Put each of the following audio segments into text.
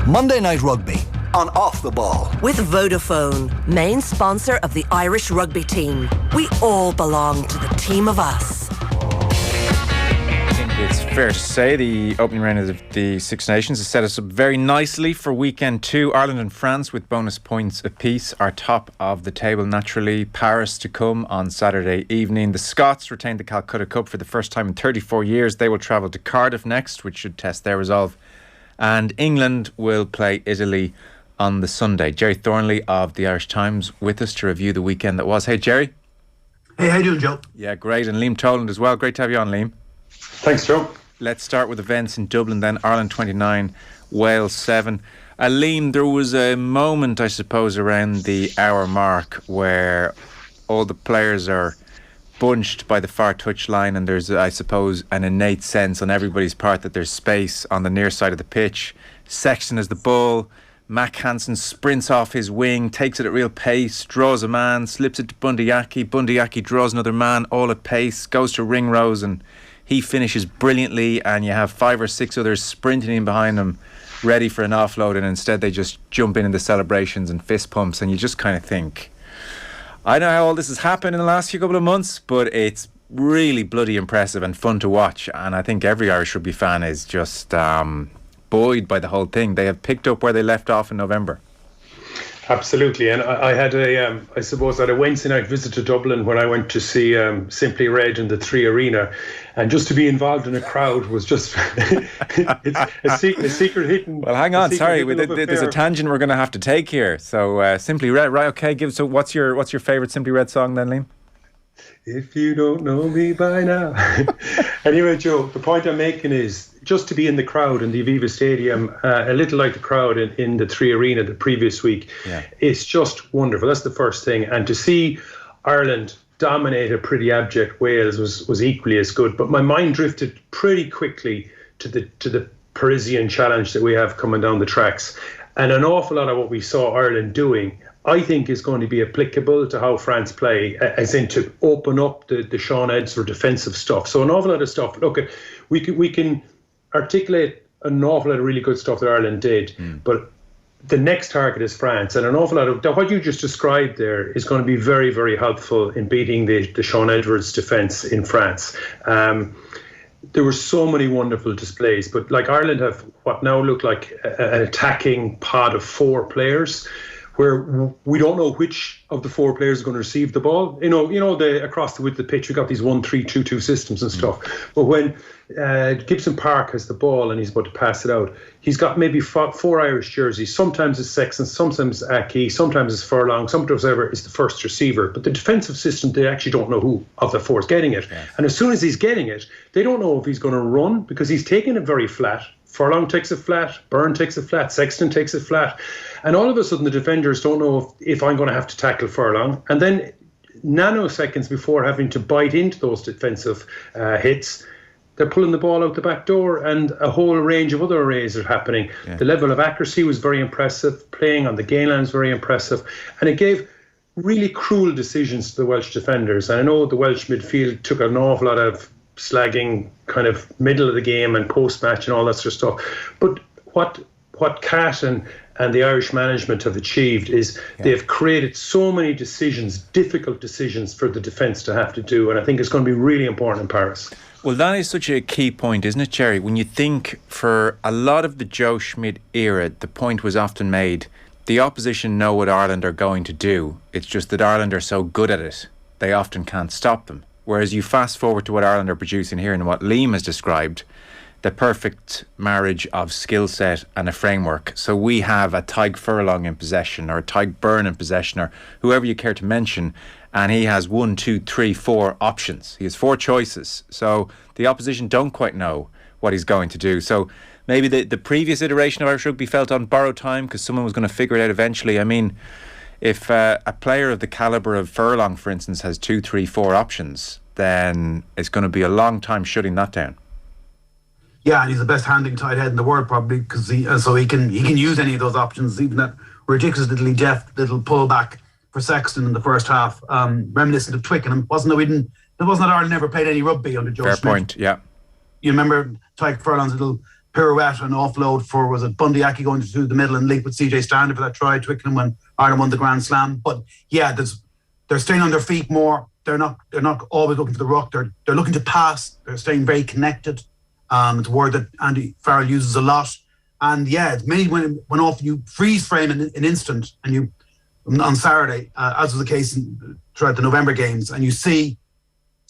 Monday Night Rugby on Off the Ball. With Vodafone, main sponsor of the Irish rugby team. We all belong to the team of us. I think it's fair to say the opening round of the Six Nations has set us up very nicely for weekend 2. Ireland and France with bonus points apiece are top of the table naturally. Paris to come on Saturday evening. The Scots retained the Calcutta Cup for the first time in 34 years. They will travel to Cardiff next, which should test their resolve. And England will play Italy on the Sunday. Gerry Thornley of the Irish Times with us to review the weekend that was. Hey, Gerry. Hey, how you doing, Joe? Yeah, great. And Liam Toland as well. Great to have you on, Liam. Thanks, Joe. Let's start with events in Dublin then. Ireland 29, Wales 7. Liam, there was a moment, I suppose, around the hour mark where all the players are bunched by the far touchline, and there's, I suppose, an innate sense on everybody's part that there's space on the near side of the pitch. Sexton has the ball. Mac Hansen sprints off his wing, takes it at real pace, draws a man, slips it to Bundyaki. Bundyaki draws another man, all at pace, goes to Ringrose, and he finishes brilliantly, and you have 5 or 6 others sprinting in behind him, ready for an offload, and instead they just jump in the celebrations and fist pumps, and you just kind of think, I know how all this has happened in the last few couple of months, but it's really bloody impressive and fun to watch, and I think every Irish rugby fan is just buoyed by the whole thing. They have picked up where they left off in November. Absolutely, and I had I suppose I had a Wednesday night visit to Dublin when I went to see Simply Red in the 3 Arena, and just to be involved in a crowd was just it's a secret hidden. Well, hang on, sorry, there's a tangent we're going to have to take here. So Simply Red, right? Okay, so what's your favourite Simply Red song then, Liam? If you don't know me by now. Anyway, Joe, the point I'm making is just to be in the crowd in the Aviva Stadium, a little like the crowd in the 3 Arena the previous week, it's just wonderful. That's the first thing. And to see Ireland dominate a pretty abject Wales was equally as good. But my mind drifted pretty quickly to the Parisian challenge that we have coming down the tracks. And an awful lot of what we saw Ireland doing, I think, is going to be applicable to how France play, as in to open up the Sean Edser defensive stuff. So an awful lot of stuff. Look, we can articulate an awful lot of really good stuff that Ireland did, but the next target is France, and an awful lot of what you just described there is going to be very, very helpful in beating the Sean Edwards defence in France. There were so many wonderful displays, but like Ireland have what now look like an attacking pod of 4 players, where we don't know which of the 4 players is going to receive the ball. You know, across the width of the pitch, we got these 1-3-2-2 systems and stuff. But when Gibson Park has the ball and he's about to pass it out, he's got maybe 4 Irish jerseys. Sometimes it's Sexton, sometimes Aki, sometimes it's Furlong, sometimes ever is the first receiver. But the defensive system, they actually don't know who of the 4 is getting it. Yes. And as soon as he's getting it, they don't know if he's going to run because he's taking it very flat. Furlong takes it flat, Byrne takes it flat, Sexton takes it flat. And all of a sudden the defenders don't know if I'm going to have to tackle Furlong. And then nanoseconds before having to bite into those defensive hits, they're pulling the ball out the back door, and a whole range of other arrays are happening. Yeah. The level of accuracy was very impressive. Playing on the gain line was very impressive. And it gave really cruel decisions to the Welsh defenders. And I know the Welsh midfield took an awful lot of slagging kind of middle of the game and post-match and all that sort of stuff. But what Cat and the Irish management have achieved is they've created so many decisions, difficult decisions for the defence to have to do, and I think it's going to be really important in Paris. Well, that is such a key point, isn't it, Gerry? When you think for a lot of the Joe Schmidt era, the point was often made, the opposition know what Ireland are going to do. It's just that Ireland are so good at it, they often can't stop them. Whereas you fast forward to what Ireland are producing here and what Liam has described, the perfect marriage of skill set and a framework. So we have a Tadhg Furlong in possession, or a Tadhg Byrne in possession, or whoever you care to mention, and he has 1, 2, 3, 4 options. He has 4 choices. So the opposition don't quite know what he's going to do. So maybe the previous iteration of Irish rugby felt on borrowed time because someone was going to figure it out eventually. I mean, if a player of the calibre of Furlong, for instance, has 2, 3, 4 options, then it's going to be a long time shutting that down. Yeah, and he's the best handing tight head in the world probably, because he can use any of those options, even that ridiculously deft little pullback for Sexton in the first half, reminiscent of Twickenham. Wasn't that Ireland never played any rugby under Joe Schmidt? Fair point, yeah. You remember Tadhg Furlong's little pirouette and offload for, was it Bundy Aki going through the middle and link with CJ Stander for that try, Twickenham when Ireland won the Grand Slam. But yeah, they're staying on their feet more. They're not always looking for the ruck. They're looking to pass. They're staying very connected. It's a word that Andy Farrell uses a lot. And yeah, it's made when off you freeze frame in an instant, and you on Saturday, as was the case throughout the November games, and you see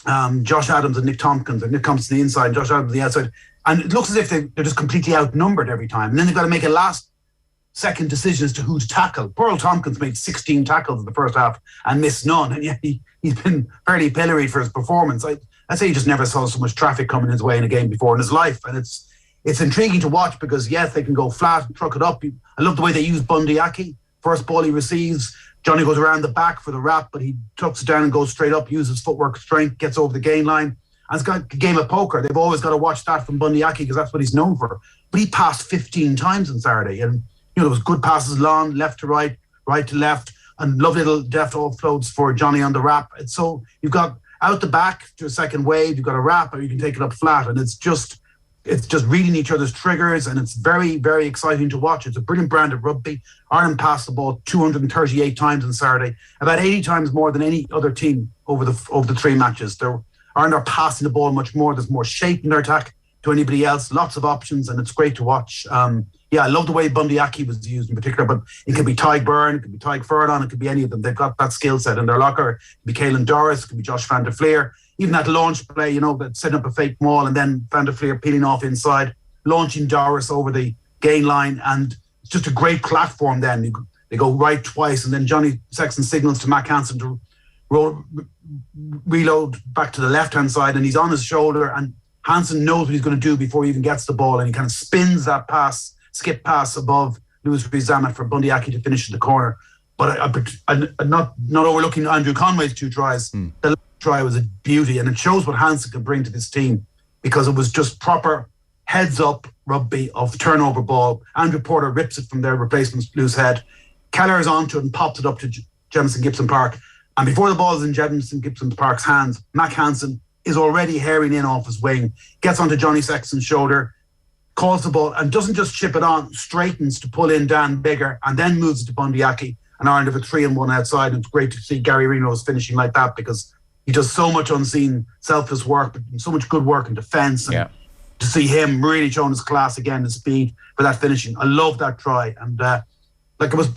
Josh Adams and Nick Tompkins, or Nick Tompkins on the inside and Josh Adams on the outside, and it looks as if they're just completely outnumbered every time. And then they've got to make a last-second decision as to who to tackle. Poor old Tompkins made 16 tackles in the first half and missed none, and yet he's been fairly pilloried for his performance. I'd say he just never saw so much traffic coming his way in a game before in his life, and it's intriguing to watch because, yes, they can go flat and truck it up. I love the way they use Bundy Aki. First ball he receives, Johnny goes around the back for the wrap, but he tucks it down and goes straight up, uses footwork strength, gets over the gain line. And it's got a game of poker. They've always got to watch that from Bundy Aki because that's what he's known for. But he passed 15 times on Saturday. And, there was good passes long, left to right, right to left, and lovely little deft offloads for Johnny on the wrap. And so you've got out the back to a second wave, you've got a wrap, or you can take it up flat. And it's just reading each other's triggers, and it's very, very exciting to watch. It's a brilliant brand of rugby. Ireland passed the ball 238 times on Saturday, about 80 times more than any other team over the 3 matches. Ireland are passing the ball much more. There's more shape in their attack to anybody else. Lots of options, and it's great to watch. I love the way Bundy Aki was used in particular, but it could be Tyg Byrne, it could be Tyg Furlong, it could be any of them. They've got that skill set in their locker. It could be Caelan Doris, it could be Josh van der Fleer. Even that launch play, that setting up a fake maul and then Van der Fleer peeling off inside, launching Doris over the gain line, and it's just a great platform then. They go right twice, and then Johnny Sexton signals to Mac Hansen to reload back to the left-hand side, and he's on his shoulder, and Hansen knows what he's going to do before he even gets the ball, and he kind of spins that skip pass above Lewis Rees-Zammit for Bundy Aki to finish in the corner. But I'm not overlooking Andrew Conway's 2 tries. The last try was a beauty, and it shows what Hansen can bring to this team because it was just proper heads-up rugby of turnover ball. Andrew Porter rips it from their replacement's loose head. Keller is onto it and pops it up to Jemison Gibson Park. And before the ball is in Jemison Gibson Park's hands, Mac Hansen is already herring in off his wing, gets onto Johnny Sexton's shoulder, calls the ball, and doesn't just chip it on, straightens to pull in Dan Bigger, and then moves it to Bundy Aki. And Ireland have a 3-1 outside. And it's great to see Gary Reno's finishing like that because he does so much unseen, selfless work, but so much good work in defence. And to see him really showing his class again, his speed for that finishing. I love that try. And it was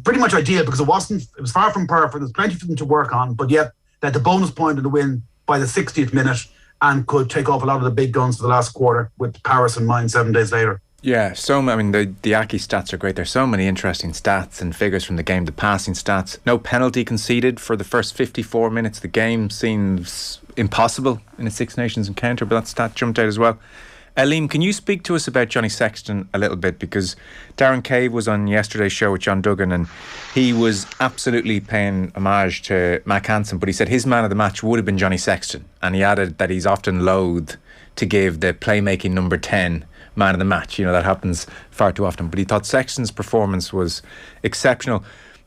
pretty much ideal because it was far from perfect. There's plenty for them to work on, but yet that the bonus point of the win by the 60th minute and could take off a lot of the big guns for the last quarter with Paris in mind 7 days later. Yeah, the Aki stats are great. There's so many interesting stats and figures from the game. The passing stats, no penalty conceded for the first 54 minutes of the game seems impossible in a Six Nations encounter, but that stat jumped out as well. Liam, can you speak to us about Johnny Sexton a little bit? Because Darren Cave was on yesterday's show with John Duggan and he was absolutely paying homage to Mac Hansen, but he said his man of the match would have been Johnny Sexton, and he added that he's often loath to give the playmaking number 10 man of the match. That happens far too often, but he thought Sexton's performance was exceptional.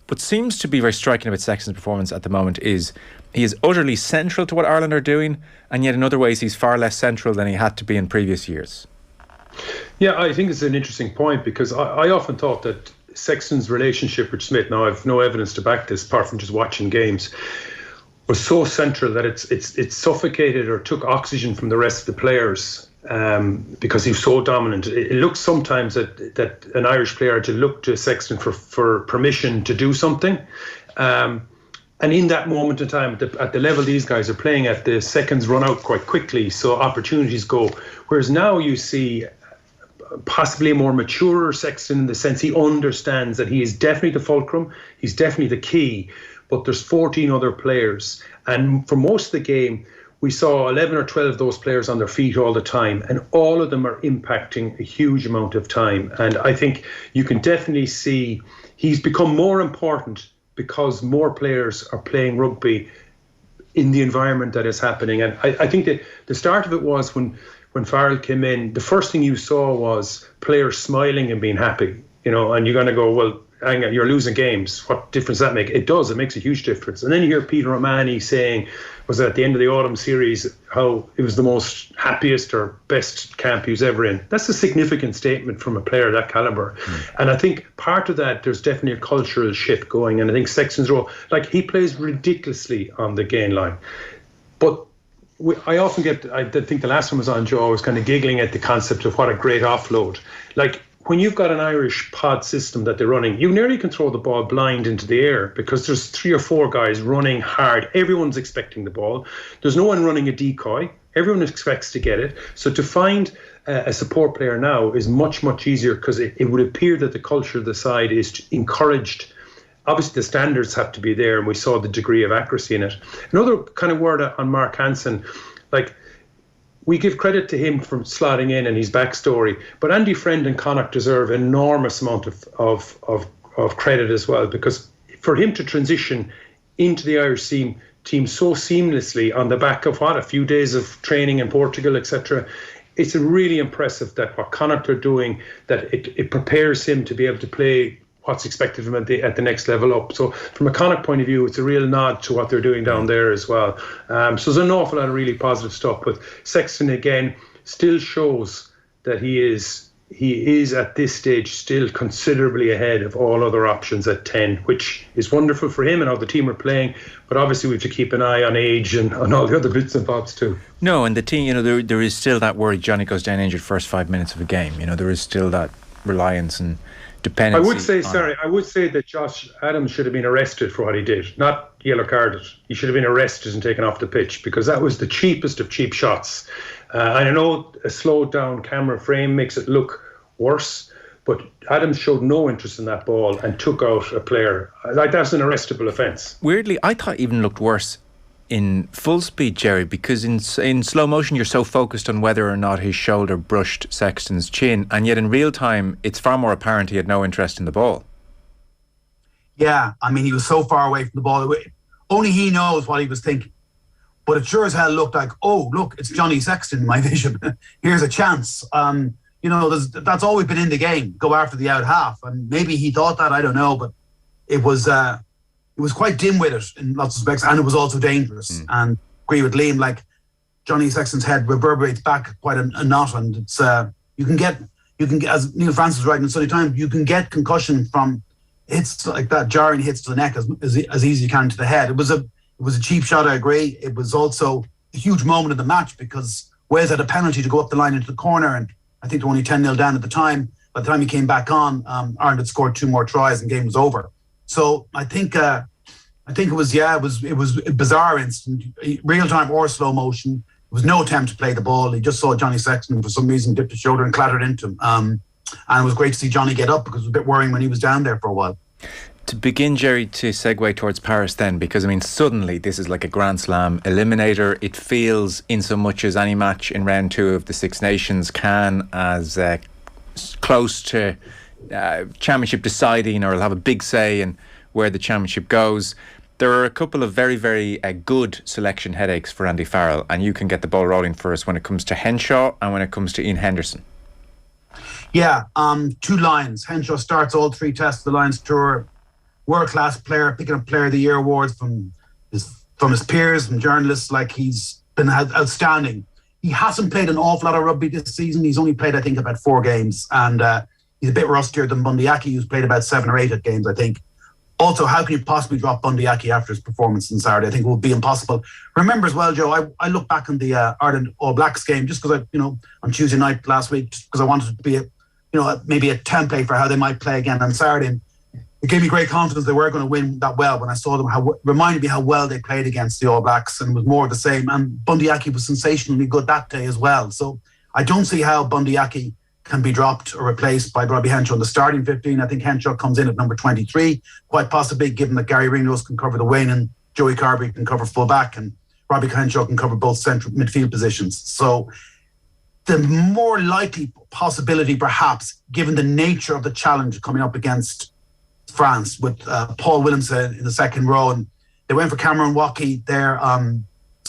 What seems to be very striking about Sexton's performance at the moment is he is utterly central to what Ireland are doing, and yet in other ways he's far less central than he had to be in previous years. Yeah, I think it's an interesting point because I often thought that Sexton's relationship with Smith, now I've no evidence to back this apart from just watching games, was so central that it's suffocated or took oxygen from the rest of the players because he was so dominant. It looks sometimes that an Irish player to look to Sexton for permission to do something. And in that moment in time, at the level these guys are playing at, the seconds run out quite quickly, so opportunities go. Whereas now you see possibly a more mature Sexton in the sense he understands that he is definitely the fulcrum, he's definitely the key, but there's 14 other players. And for most of the game, we saw 11 or 12 of those players on their feet all the time, and all of them are impacting a huge amount of time. And I think you can definitely see he's become more important because more players are playing rugby in the environment that is happening. And I think that the start of it was when Farrell came in, the first thing you saw was players smiling and being happy, and you're going to go, well, hang on, you're losing games. What difference does that make? It does. It makes a huge difference. And then you hear Peter O'Mahony saying, was at the end of the autumn series, how it was the most happiest or best camp he was ever in. That's a significant statement from a player of that calibre. And I think part of that, there's definitely a cultural shift going. And I think Sexton's role, like, he plays ridiculously on the gain line. But I often get, I think the last time I was on, Joe, I was kind of giggling at the concept of what a great offload. Like, when you've got an Irish pod system that they're running, you nearly can throw the ball blind into the air because there's 3 or 4 guys running hard. Everyone's expecting the ball. There's no one running a decoy. Everyone expects to get it. So to find a support player now is much, much easier because it would appear that the culture of the side is encouraged. Obviously, the standards have to be there, and we saw the degree of accuracy in it. Another kind of word on Mark Hansen, like, we give credit to him for slotting in and his backstory, but Andy Friend and Connacht deserve an enormous amount of credit as well, because for him to transition into the Irish team so seamlessly on the back of a few days of training in Portugal, etc., it's really impressive that what Connacht are doing, that it prepares him to be able to play what's expected of him at the next level up. So from a Connacht point of view, it's a real nod to what they're doing down there as well. So there's an awful lot of really positive stuff. But Sexton, again, still shows that he is at this stage still considerably ahead of all other options at 10, which is wonderful for him and how the team are playing. But obviously we have to keep an eye on age and on all the other bits and bobs too. No, and the team, there is still that worry Johnny goes down injured first 5 minutes of a game. There is still that reliance and dependency. I would say that Josh Adams should have been arrested for what he did, not yellow carded. He should have been arrested and taken off the pitch, because that was the cheapest of cheap shots. I know a slowed down camera frame makes it look worse, but Adams showed no interest in that ball and took out a player. Like, that's an arrestable offence. Weirdly, I thought it even looked worse in full speed, Gerry, because in slow motion you're so focused on whether or not his shoulder brushed Sexton's chin, and yet in real time it's far more apparent he had no interest in the ball. Yeah, I mean, he was so far away from the ball. Only he knows what he was thinking. But it sure as hell looked like, oh, look, it's Johnny Sexton in my vision. Here's a chance. That's always been in the game. Go after the out half. And maybe he thought that, I don't know, but it was quite dim-witted in lots of respects, and it was also dangerous. And agree with Liam, like, Johnny Sexton's head reverberates back quite a knot, and it's you can get, as Neil Francis was writing in Sunday Times, you can get concussion from hits like that, jarring hits to the neck as easy as you can to the head. It was a cheap shot, I agree. It was also a huge moment of the match because Wales had a penalty to go up the line into the corner, and I think they were only 10-0 down at the time. By the time he came back on, Ireland had scored 2 more tries and the game was over. So I think it was a bizarre instant, real time or slow motion. There was no attempt to play the ball. He just saw Johnny Sexton for some reason, dipped his shoulder and clattered into him. And it was great to see Johnny get up, because it was a bit worrying when he was down there for a while. To begin, Gerry, to segue towards Paris then, because I mean, suddenly this is like a Grand Slam eliminator. It feels, in so much as any match in round 2 of the Six Nations can, as close to championship deciding, or it'll have a big say in where the championship goes. There are a couple of very, very good selection headaches for Andy Farrell, and you can get the ball rolling for us when it comes to Henshaw and when it comes to Ian Henderson. Yeah, 2 Lions. Henshaw starts all 3 tests of the Lions tour. World-class player, picking up Player of the Year awards from his peers, from journalists. Like, he's been outstanding. He hasn't played an awful lot of rugby this season. He's only played, I think, about 4 games, and he's a bit rustier than Bundy Aki, who's played about 7 or 8 games, I think. Also, how can you possibly drop Bundy Aki after his performance on Saturday? I think it would be impossible. Remember as well, Joe, I look back on the Ireland All Blacks game just because on Tuesday night last week, just because I wanted it to be maybe a template for how they might play again on Saturday. And it gave me great confidence they were going to win that well when I saw them. Reminded me how well they played against the All Blacks, and it was more of the same. And Bundy Aki was sensationally good that day as well. So I don't see how Bundy Aki can be dropped or replaced by Robbie Henshaw in the starting 15. I think Henshaw comes in at number 23, quite possibly, given that Gary Ringrose can cover the wing and Joey Carbery can cover full back and Robbie Henshaw can cover both central midfield positions. So the more likely possibility, perhaps, given the nature of the challenge coming up against France with Paul Willemse in the second row, and they went for Cameron Waukee there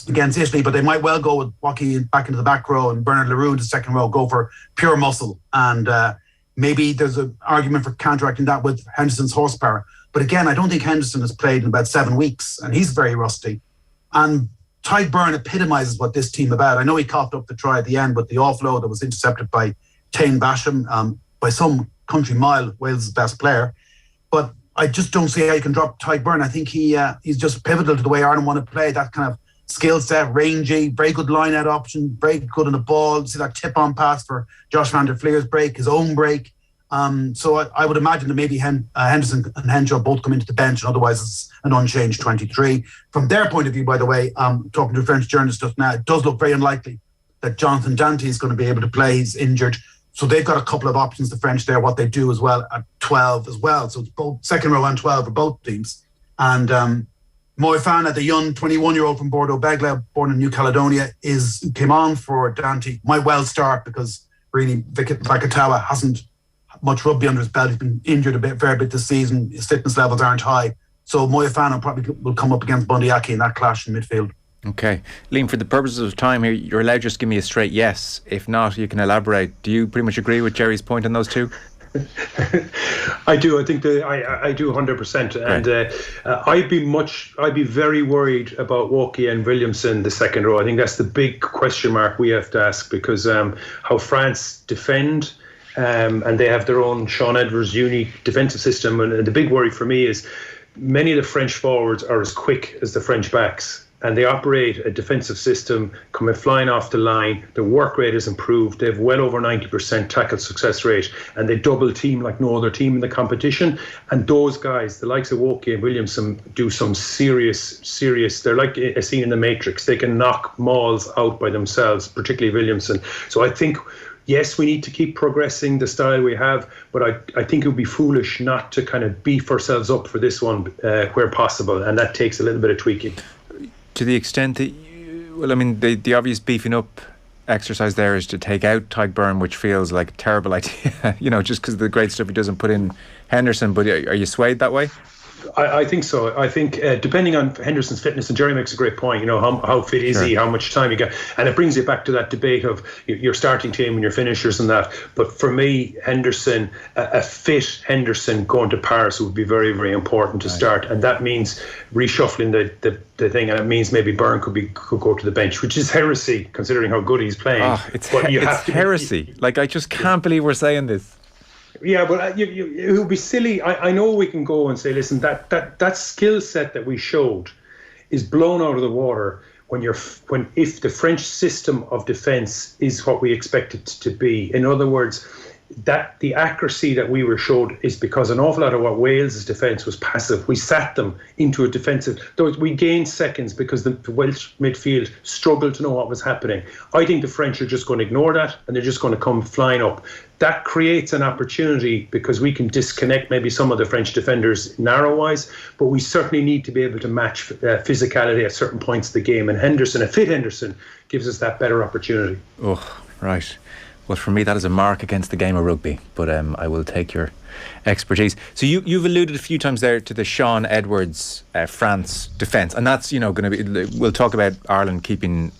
against Italy, but they might well go with Waukee back into the back row and Bernard Leroux in the second row, go for pure muscle. And maybe there's an argument for counteracting that with Henderson's horsepower. But again, I don't think Henderson has played in about 7 weeks, and he's very rusty. And Tadhg Beirne epitomises what this team about. I know he coughed up the try at the end, but the offload that was intercepted by Tane Basham, by some country mile, Wales' best player. But I just don't see how you can drop Tadhg Beirne. I think he's just pivotal to the way Ireland want to play. That kind of skill set, rangy, very good line-out option, very good on the ball. See that tip-on pass for Josh van der Vlier's break, his own break. So I would imagine that maybe Henderson and Henshaw both come into the bench, and otherwise it's an unchanged 23. From their point of view, by the way, talking to a French journalist just now, it does look very unlikely that Jonathan Danty is going to be able to play. He's injured. So they've got a couple of options, the French there, what they do as well at 12 as well. So it's both second row and 12 for both teams. And Moefana, the young 21-year-old from Bordeaux Begla, born in New Caledonia, came on for Danty. Might well start because really Vakatawa hasn't much rugby under his belt. He's been injured a fair bit this season. His fitness levels aren't high. So Moefana probably will come up against Bundyaki in that clash in midfield. Okay. Liam, for the purposes of time here, you're allowed to just give me a straight yes. If not, you can elaborate. Do you pretty much agree with Gerry's point on those two? I do. I think I do 100%. And I'd be very worried about Woki and Williamson, the second row. I think that's the big question mark we have to ask, because how France defend, and they have their own Sean Edwards unique defensive system. And the big worry for me is many of the French forwards are as quick as the French backs, and they operate a defensive system coming flying off the line. The work rate is improved. They have well over 90% tackle success rate, and they double team like no other team in the competition. And those guys, the likes of Woki and Williamson, do some serious, they're like a scene in the Matrix. They can knock mauls out by themselves, particularly Williamson. So I think, yes, we need to keep progressing the style we have, but I think it would be foolish not to kind of beef ourselves up for this one where possible, and that takes a little bit of tweaking. To the extent that, the obvious beefing up exercise there is to take out Tadhg Beirne, which feels like a terrible idea, just because of the great stuff he doesn't put in Henderson. But are you swayed that way? I think so. I think depending on Henderson's fitness, and Gerry makes a great point, how fit is he, how much time he got, and it brings you back to that debate of your starting team and your finishers and that. But for me, Henderson, a fit Henderson going to Paris would be very, very important to start, and that means reshuffling the thing, and it means maybe Beirne could go to the bench, which is heresy considering how good he's playing. It's heresy. I just can't believe we're saying this. Yeah, but it would be silly. I know we can go and say, listen, that skill set that we showed is blown out of the water if the French system of defence is what we expect it to be. In other words, that the accuracy that we were showed is because an awful lot of what Wales' defence was passive. We sat them into a defensive. We gained seconds because the Welsh midfield struggled to know what was happening. I think the French are just going to ignore that, and they're just going to come flying up. That creates an opportunity because we can disconnect maybe some of the French defenders narrow-wise, but we certainly need to be able to match physicality at certain points of the game. And a fit Henderson, gives us that better opportunity. Oh, right. Well, for me, that is a mark against the game of rugby, but I will take your expertise. So you've alluded a few times there to the Sean Edwards France defence, and that's going to be. We'll talk about Ireland keeping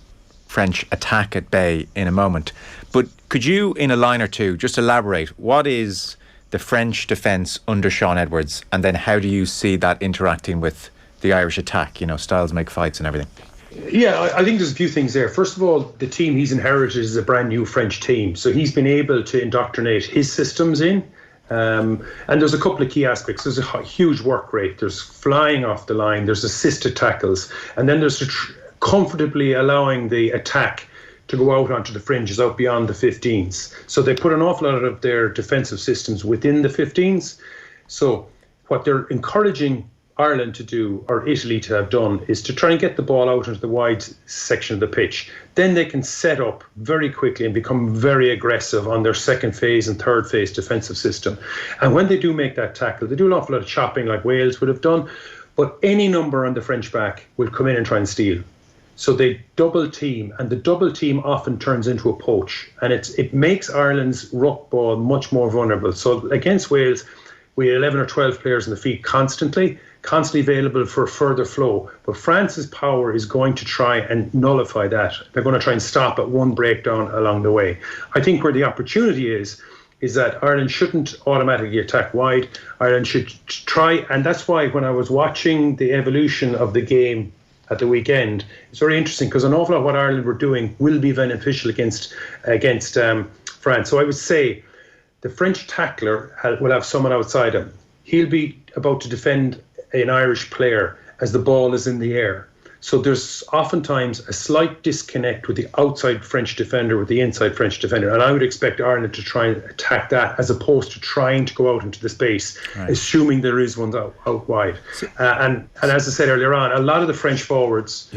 French attack at bay in a moment, but could you, in a line or two, just elaborate what is the French defence under Sean Edwards, and then how do you see that interacting with the Irish attack? Styles make fights and everything. Yeah, I think there's a few things there. First of all, the team he's inherited is a brand new French team. So he's been able to indoctrinate his systems in. And there's a couple of key aspects. There's a huge work rate. There's flying off the line. There's assisted tackles. And then there's comfortably allowing the attack to go out onto the fringes, out beyond the 15s. So they put an awful lot of their defensive systems within the 15s. So what they're encouraging Ireland to do, or Italy to have done, is to try and get the ball out into the wide section of the pitch. Then they can set up very quickly and become very aggressive on their second phase and third phase defensive system. And when they do make that tackle, they do an awful lot of chopping like Wales would have done, but any number on the French back will come in and try and steal. So they double team, and the double team often turns into a poach, and it makes Ireland's ruck ball much more vulnerable. So against Wales, we had 11 or 12 players on the feet constantly available for further flow. But France's power is going to try and nullify that. They're going to try and stop at one breakdown along the way. I think where the opportunity is is that Ireland shouldn't automatically attack wide. Ireland should try, and that's why when I was watching the evolution of the game at the weekend, it's very interesting because an awful lot of what Ireland were doing will be beneficial against France. So I would say the French tackler will have someone outside him. He'll be about to defend an Irish player as the ball is in the air. So there's oftentimes a slight disconnect with the outside French defender with the inside French defender. And I would expect Ireland to try and attack that as opposed to trying to go out into the space, assuming there is one out wide. And as I said earlier on, a lot of the French forwards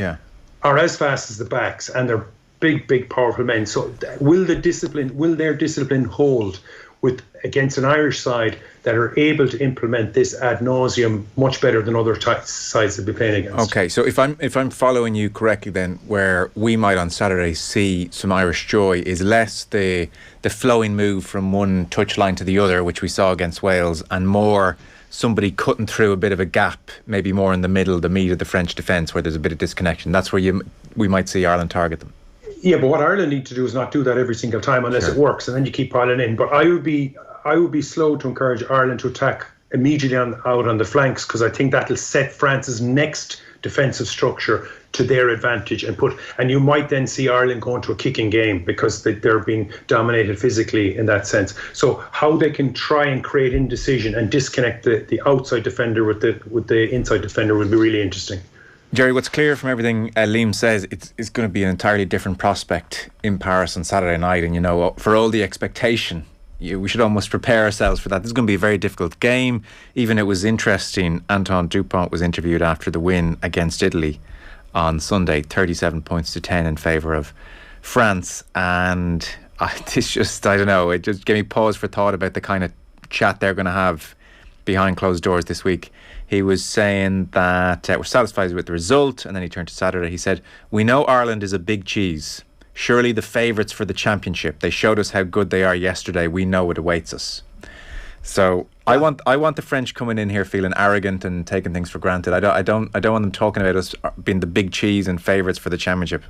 are as fast as the backs, and they're big, powerful men. So will their discipline hold against an Irish side that are able to implement this ad nauseum much better than other sides they'll be playing against? Okay, so if I'm following you correctly, then where we might on Saturday see some Irish joy is less the flowing move from one touchline to the other, which we saw against Wales, and more somebody cutting through a bit of a gap, maybe more in the middle, the meat of the French defence, where there's a bit of disconnection. That's where we might see Ireland target them. Yeah, but what Ireland need to do is not do that every single time unless it works, and then you keep piling in. But I would be slow to encourage Ireland to attack immediately out on the flanks, because I think that'll set France's next defensive structure to their advantage, and you might then see Ireland go into a kicking game because they're being dominated physically in that sense. So how they can try and create indecision and disconnect the outside defender with the inside defender would be really interesting. Gerry, what's clear from everything Liam says, it's going to be an entirely different prospect in Paris on Saturday night. And, for all the expectation, we should almost prepare ourselves for that. This is going to be a very difficult game. Even it was interesting, Antoine Dupont was interviewed after the win against Italy on Sunday, 37 points to 10 in favour of France. And it's just, I don't know, it just gave me pause for thought about the kind of chat they're going to have behind closed doors this week. He was saying that we're satisfied with the result, and then he turned to Saturday. He said, "We know Ireland is a big cheese. Surely the favourites for the championship. They showed us how good they are yesterday. We know it awaits us." So I want the French coming in here feeling arrogant and taking things for granted. I don't want them talking about us being the big cheese and favourites for the championship.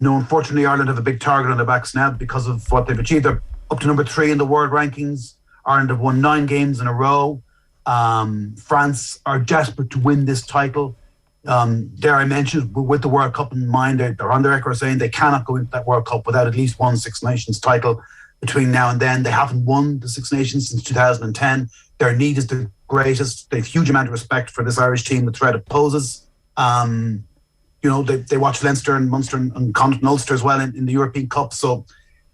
No, unfortunately, Ireland have a big target on their backs now because of what they've achieved. They're up to number 3 in the world rankings. Ireland have won 9 games in a row. France are desperate to win this title. Dare I mention, with the World Cup in mind, they're on the record saying they cannot go into that World Cup without at least one Six Nations title between now and then. They haven't won the Six Nations since 2010. Their need is the greatest. They have a huge amount of respect for this Irish team, the threat it poses. They watch Leinster and Munster and Connacht and Ulster as well in the European Cup. So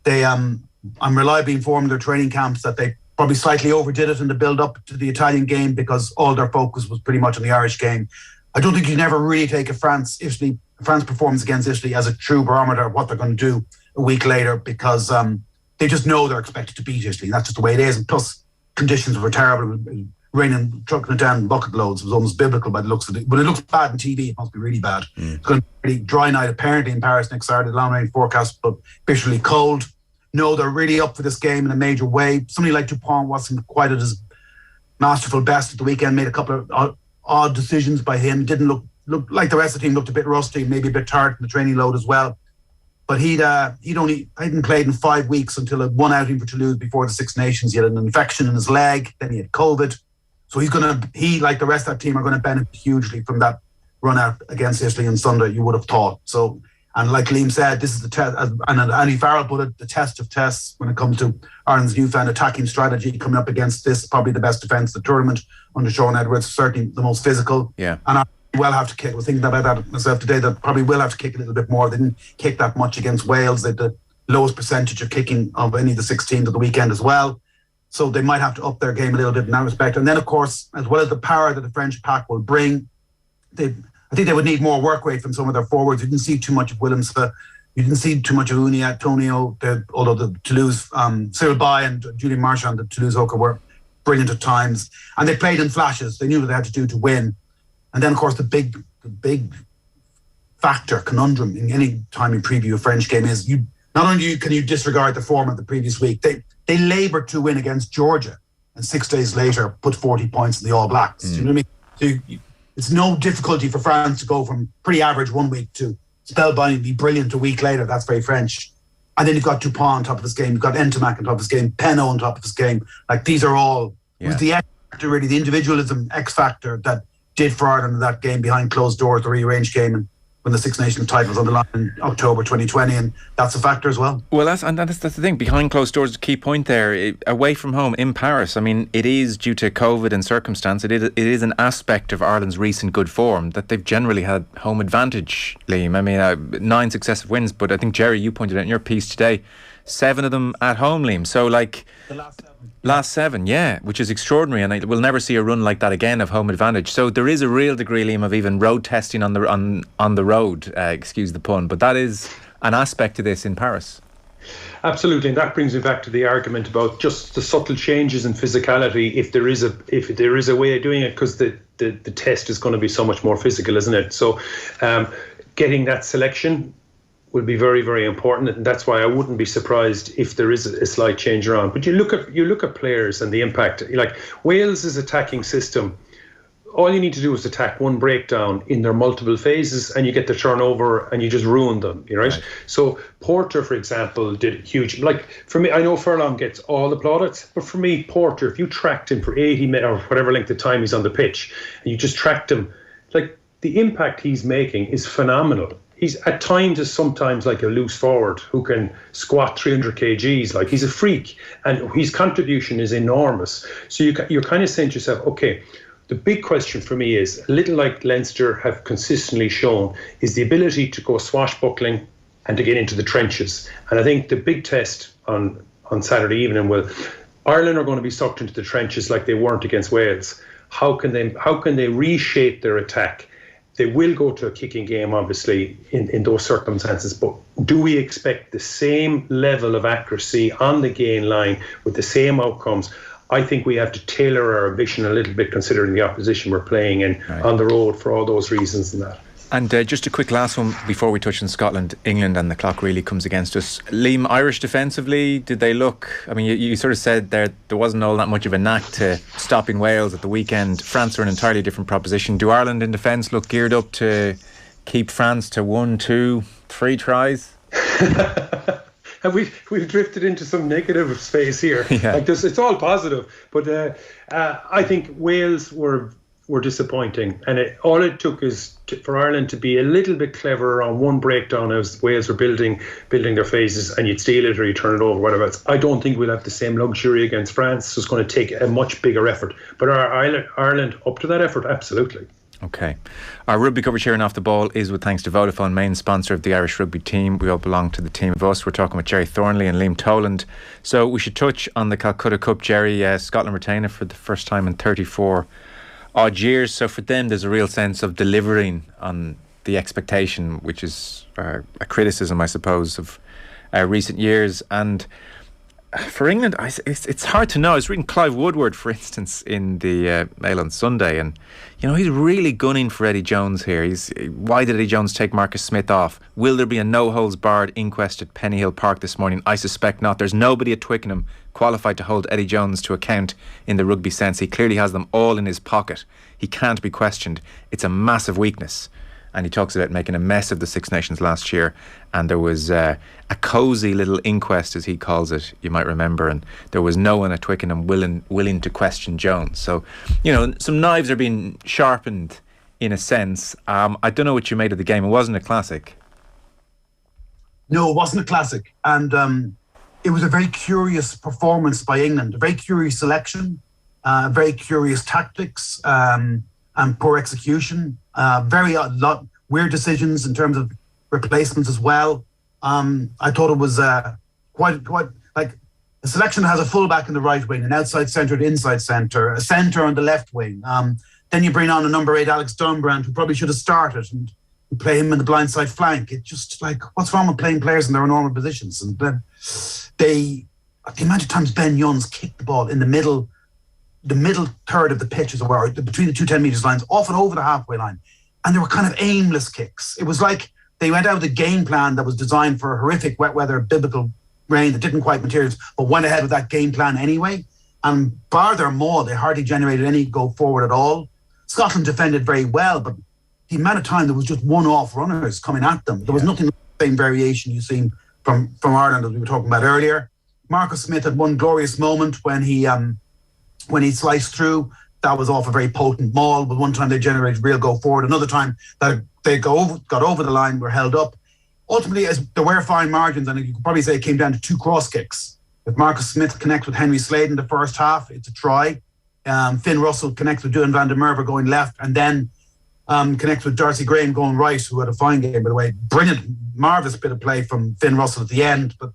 I'm reliably informed in their training camps that they probably slightly overdid it in the build-up to the Italian game because all their focus was pretty much on the Irish game. I don't think you can ever really take a France performance against Italy as a true barometer of what they're going to do a week later, because they just know they're expected to beat Italy. That's just the way it is. And plus, conditions were terrible. Raining, trucking it down in bucket loads. It was almost biblical by the looks of it. But it looks bad on TV. It must be really bad. It's going to be a really dry night apparently in Paris next Saturday. Long range forecast, but bitterly cold. No, they're really up for this game in a major way. Somebody like Dupont wasn't quite at his masterful best at the weekend. Made a couple of odd decisions by him. Didn't look like the rest of the team. Looked a bit rusty, maybe a bit tired from the training load as well. But he hadn't played in 5 weeks until one outing for Toulouse before the Six Nations. He had an infection in his leg. Then he had COVID. So he, like the rest of that team, are going to benefit hugely from that run out against Italy on Sunday, you would have thought. So, and like Liam said, this is the test, and Andy Farrell put it, the test of tests when it comes to Ireland's newfound attacking strategy coming up against this, probably the best defence of the tournament under Sean Edwards, certainly the most physical. Yeah. And I will have to kick. I was thinking about that myself today, that probably will have to kick a little bit more. They didn't kick that much against Wales. They had the lowest percentage of kicking of any of the 6 teams of the weekend as well. So they might have to up their game a little bit in that respect. And then, of course, as well as the power that the French pack will bring, I think they would need more work rate from some of their forwards. You didn't see too much of Willems. You didn't see too much of Uni, Antonio, although the Toulouse, Cyril Bay and Julian Marchand, the Toulouse hooker, were brilliant at times. And they played in flashes. They knew what they had to do to win. And then, of course, the big factor, conundrum in any time you preview a French game is not only can you disregard the form of the previous week, they laboured to win against Georgia and 6 days later put 40 points in the All Blacks. Do you know what I mean? So it's no difficulty for France to go from pretty average 1 week to spellbindingly brilliant a week later. That's very French. And then you've got Dupont on top of his game, you've got Entomac on top of his game, Penno on top of his game. Like, these are all, it was the X factor, really, the individualism X factor that did for Ireland in that game behind closed doors, the rearranged game, and when the Six Nations title was on the line in October 2020, and that's a factor as well. Well, that's the thing. Behind closed doors, the key point there. Away from home in Paris, I mean, it is due to COVID and circumstance. It is an aspect of Ireland's recent good form that they've generally had home advantage, Liam. I mean, 9 successive wins, but I think, Gerry, you pointed out in your piece today, 7 of them at home, Liam. So, like, The last 7. Last 7, yeah, which is extraordinary, and we'll never see a run like that again of home advantage. So there is a real degree, Liam, of even road testing on the road. Excuse the pun, but that is an aspect to this in Paris. Absolutely, and that brings me back to the argument about just the subtle changes in physicality. If there is a way of doing it, because the test is going to be so much more physical, isn't it? So, getting that selection will be very, very important, and that's why I wouldn't be surprised if there is a slight change around. But you look at players and the impact. Like Wales' attacking system, all you need to do is attack one breakdown in their multiple phases, and you get the turnover, and you just ruin them. Right? So Porter, for example, did huge. Like for me, I know Furlong gets all the plaudits, but for me, Porter, if you tracked him for 80 minutes or whatever length of time he's on the pitch, and you just tracked him, like the impact he's making is phenomenal. He's at times is sometimes like a loose forward who can squat 300 kgs. Like, he's a freak, and his contribution is enormous. So you're kind of saying to yourself, okay, the big question for me is, a little like Leinster have consistently shown, is the ability to go swashbuckling and to get into the trenches. And I think the big test on Saturday evening will, Ireland are going to be sucked into the trenches like they weren't against Wales. How can they reshape their attack? They will go to a kicking game, obviously, in those circumstances. But do we expect the same level of accuracy on the gain line with the same outcomes? I think we have to tailor our ambition a little bit, considering the opposition we're playing in on the road for all those reasons and that. And just a quick last one before we touch on Scotland, England, and the clock really comes against us. Liam, Irish defensively, did they look... I mean, you sort of said there wasn't all that much of a knack to stopping Wales at the weekend. France are an entirely different proposition. Do Ireland in defence look geared up to keep France to 1, 2, 3 tries? We've drifted into some negative space here. Like this, it's all positive. But I think Wales were disappointing, and all it took is for Ireland to be a little bit clever on one breakdown as Wales were building their phases, and you'd steal it or you turn it over, whatever else. I don't think we'll have the same luxury against France, so it's going to take a much bigger effort. But are Ireland up to that effort? Absolutely. Okay. Our rugby coverage here and Off the Ball is with thanks to Vodafone, main sponsor of the Irish rugby team. We all belong to the team of us. We're talking with Gerry Thornley and Liam Toland. So we should touch on the Calcutta Cup, Gerry. Scotland retain it for the first time in 34 odd years. So for them, there's a real sense of delivering on the expectation, which is a criticism, I suppose, of recent years. And for England, it's hard to know. I was reading Clive Woodward, for instance, in the Mail on Sunday, and he's really gunning for Eddie Jones here. Why did Eddie Jones take Marcus Smith off? Will there be a no-holds-barred inquest at Pennyhill Park this morning? I suspect not. There's nobody at Twickenham qualified to hold Eddie Jones to account in the rugby sense. He clearly has them all in his pocket. He can't be questioned. It's a massive weakness. And he talks about making a mess of the Six Nations last year. And there was a cosy little inquest, as he calls it, you might remember. And there was no one at Twickenham willing to question Jones. So, some knives are being sharpened in a sense. I don't know what you made of the game. It wasn't a classic. No, it wasn't a classic. And it was a very curious performance by England, a very curious selection, very curious tactics, and poor execution. Very lot weird decisions in terms of replacements as well. I thought it was quite like a selection that has a fullback in the right wing, an outside centre, an inside centre, a centre on the left wing. Then you bring on a number 8, Alex Dunbrand, who probably should have started, and you play him in the blindside flank. It's just like, what's wrong with playing players in their normal positions? And then the amount of times Ben Youngs kicked the ball in the middle third of the pitch, as it were, between the two 10 metres lines, off and over the halfway line. And they were kind of aimless kicks. It was like they went out with a game plan that was designed for a horrific wet weather, biblical rain that didn't quite materialize, but went ahead with that game plan anyway. And bar their maul, they hardly generated any go forward at all. Scotland defended very well, but the amount of time there was just one-off runners coming at them. There was nothing like the same variation you've seen from Ireland, as we were talking about earlier. Marcus Smith had one glorious moment when he sliced through. That was off a very potent maul, but one time they generated real go forward. Another time that they got over the line, were held up. Ultimately, as there were fine margins, and you could probably say it came down to 2 cross kicks. If Marcus Smith connects with Henry Slade in the first half, it's a try. Finn Russell connects with Duan van der Merwe going left, and then connects with Darcy Graham going right, who had a fine game, by the way. Brilliant, marvellous bit of play from Finn Russell at the end. But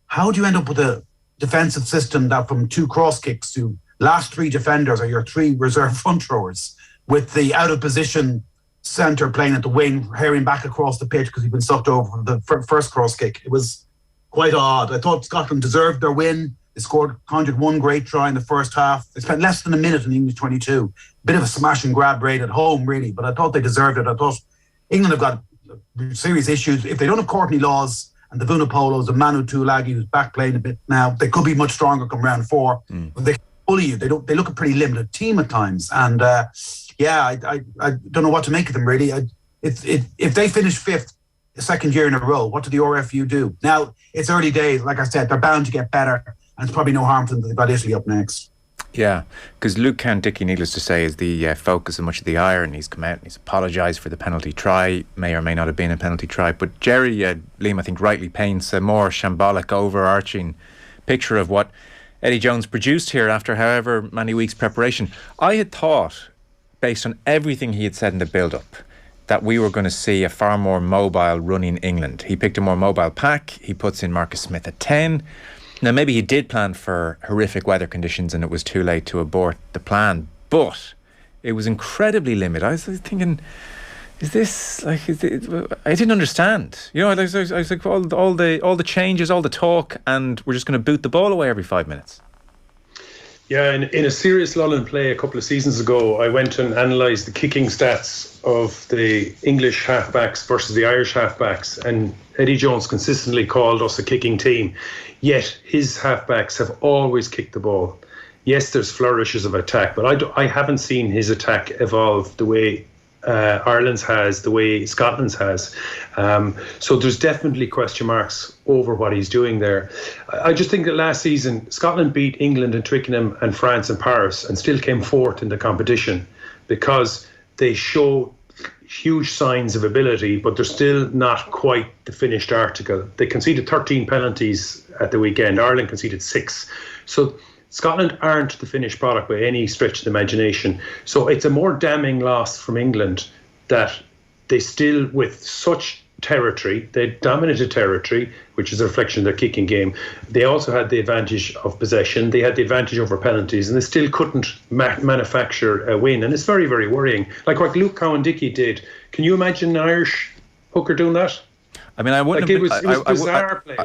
how do you end up with a defensive system that from 2 cross kicks to last 3 defenders are your 3 reserve front rowers, with the out of position centre playing at the wing, herring back across the pitch because he'd been sucked over from the first cross kick? It was quite odd. I thought Scotland deserved their win. They conjured 1 great try in the first half. They spent less than a minute in English 22. Bit of a smash and grab raid at home, really, but I thought they deserved it. I thought England have got serious issues. If they don't have Courtney Laws and the Vunipolos and Manu Tuilagi, who's back playing a bit now, they could be much stronger come round 4. But they bully you. They look a pretty limited team at times. And I don't know what to make of them, really. If they finish 5th the second year in a row, what do the RFU do? Now, it's early days. Like I said, they're bound to get better, and it's probably no harm for them that they've got Italy up next. Yeah, because Luke Cowan-Dickey, needless to say, is the focus of much of the ire, and he's come out and he's apologised for the penalty try. May or may not have been a penalty try, but Gerry, Liam, I think rightly paints a more shambolic, overarching picture of what Eddie Jones produced here after however many weeks preparation. I had thought, based on everything he had said in the build-up, that we were going to see a far more mobile running England. He picked a more mobile pack. He puts in Marcus Smith at 10. Now, maybe he did plan for horrific weather conditions and it was too late to abort the plan, but it was incredibly limited. I was thinking, I didn't understand. You know, I was like, all the changes, all the talk, and we're just going to boot the ball away every 5 minutes. Yeah, in a serious lull in play a couple of seasons ago, I went and analysed the kicking stats of the English halfbacks versus the Irish halfbacks, and Eddie Jones consistently called us a kicking team, yet his halfbacks have always kicked the ball. Yes, there's flourishes of attack, but I haven't seen his attack evolve the way Ireland's has, the way Scotland's has. So there's definitely question marks over what he's doing there. I just think that last season Scotland beat England in Twickenham and France and Paris and still came 4th in the competition because they show huge signs of ability, but they're still not quite the finished article. They conceded 13 penalties at the weekend. Ireland conceded 6. So Scotland aren't the finished product by any stretch of the imagination. So it's a more damning loss from England that they still, with such territory, they dominated territory, which is a reflection of their kicking game. They also had the advantage of possession. They had the advantage over penalties, and they still couldn't manufacture a win. And it's very, very worrying. Like what Luke Cowan-Dickey did. Can you imagine an Irish hooker doing that? I mean, I wouldn't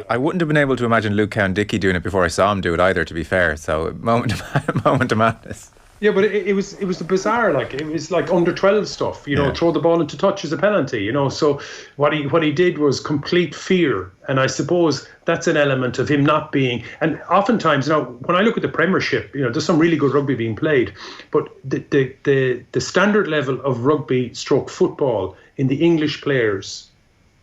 I wouldn't have been able to imagine Luke Cowan-Dickey doing it before I saw him do it either, to be fair. So moment of madness. Yeah, but it was bizarre. Like it was like under 12 stuff. You know, throw the ball into touch as a penalty. You know, so what he did was complete fear, and I suppose that's an element of him not being. And oftentimes, you know, when I look at the Premiership, you know, there's some really good rugby being played, but the standard level of rugby stroke football in the English players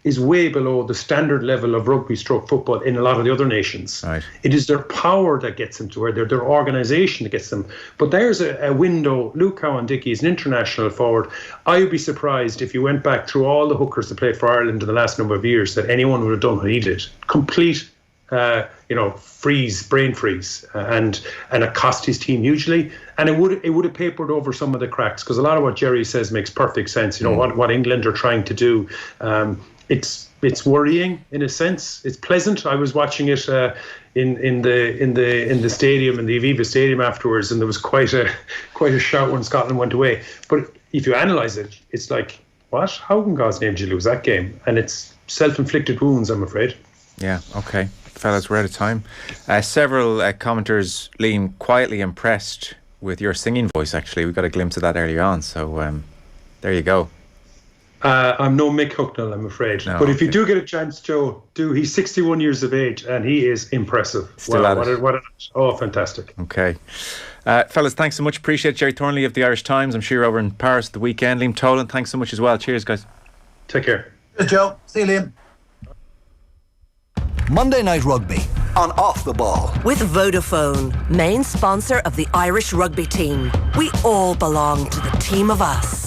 is way below the standard level of rugby stroke football in a lot of the other nations. Right. It is their power that gets them to where their organisation that gets them. But there's a window. Luke Cowan-Dickey is an international forward. I would be surprised if you went back through all the hookers that played for Ireland in the last number of years that anyone would have done what he did. Complete, brain freeze, and it cost his team hugely. And it would have papered over some of the cracks, because a lot of what Gerry says makes perfect sense. You know, what England are trying to do. It's worrying in a sense. It's pleasant. I was watching it in the stadium, in the Aviva Stadium afterwards, and there was quite a shout when Scotland went away. But if you analyse it, it's like, what? How in God's name did you lose that game? And it's self-inflicted wounds, I'm afraid. Yeah. Okay, fellas, we're out of time. Several commenters, Liam, quietly impressed with your singing voice. Actually, we got a glimpse of that earlier on. So there you go. I'm no Mick Hucknall, I'm afraid. No, but if you do get a chance, Joe, he's 61 years of age and he is impressive. Still at it. Fantastic. Okay. Fellas, thanks so much. Appreciate Gerry Thornley of the Irish Times. I'm sure you're over in Paris the weekend. Liam Toland, thanks so much as well. Cheers, guys. Take care. Cheers, Joe. See you, Liam. Monday Night Rugby on Off the Ball. With Vodafone, main sponsor of the Irish rugby team. We all belong to the team of us.